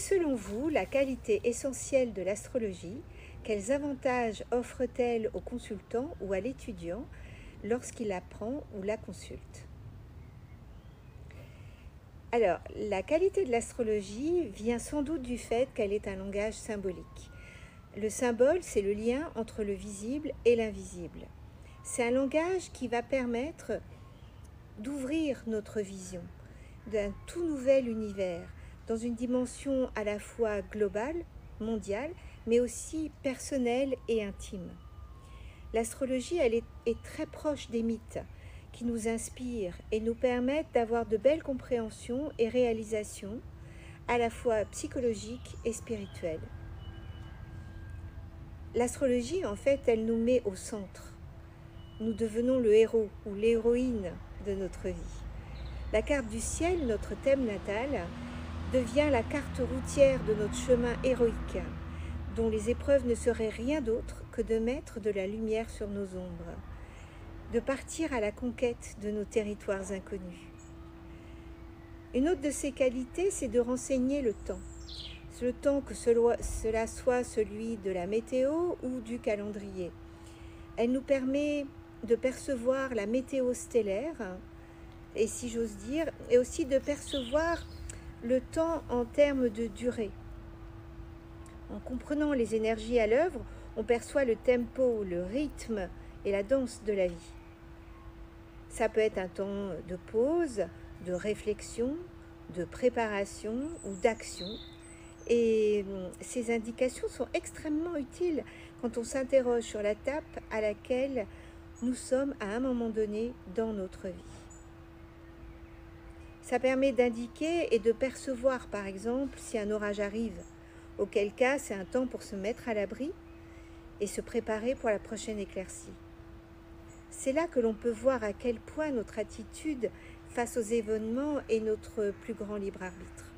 selon vous la qualité essentielle de l'astrologie? Quels avantages offre-t-elle au consultant ou à l'étudiant lorsqu'il apprend ou la consulte? Alors, la qualité de l'astrologie vient sans doute du fait qu'elle est un langage symbolique. Le symbole, c'est le lien entre le visible et l'invisible. C'est un langage qui va permettre d'ouvrir notre vision d'un tout nouvel univers, dans une dimension à la fois globale, mondiale, mais aussi personnelle et intime. L'astrologie, est très proche des mythes qui nous inspirent et nous permettent d'avoir de belles compréhensions et réalisations, à la fois psychologiques et spirituelles. L'astrologie, en fait, elle nous met au centre. Nous devenons le héros ou l'héroïne de notre vie. La carte du ciel, notre thème natal, devient la carte routière de notre chemin héroïque, dont les épreuves ne seraient rien d'autre que de mettre de la lumière sur nos ombres, de partir à la conquête de nos territoires inconnus. Une autre de ses qualités, c'est de renseigner le temps que cela soit celui de la météo ou du calendrier. Elle nous permet de percevoir la météo stellaire, et si j'ose dire, et aussi de percevoir le temps en termes de durée. En comprenant les énergies à l'œuvre, on perçoit le tempo, le rythme et la danse de la vie. Ça peut être un temps de pause, de réflexion, de préparation ou d'action. Et ces indications sont extrêmement utiles quand on s'interroge sur la étape à laquelle nous sommes à un moment donné dans notre vie. Ça permet d'indiquer et de percevoir, par exemple, si un orage arrive, auquel cas c'est un temps pour se mettre à l'abri et se préparer pour la prochaine éclaircie. C'est là que l'on peut voir à quel point notre attitude face aux événements est notre plus grand libre arbitre.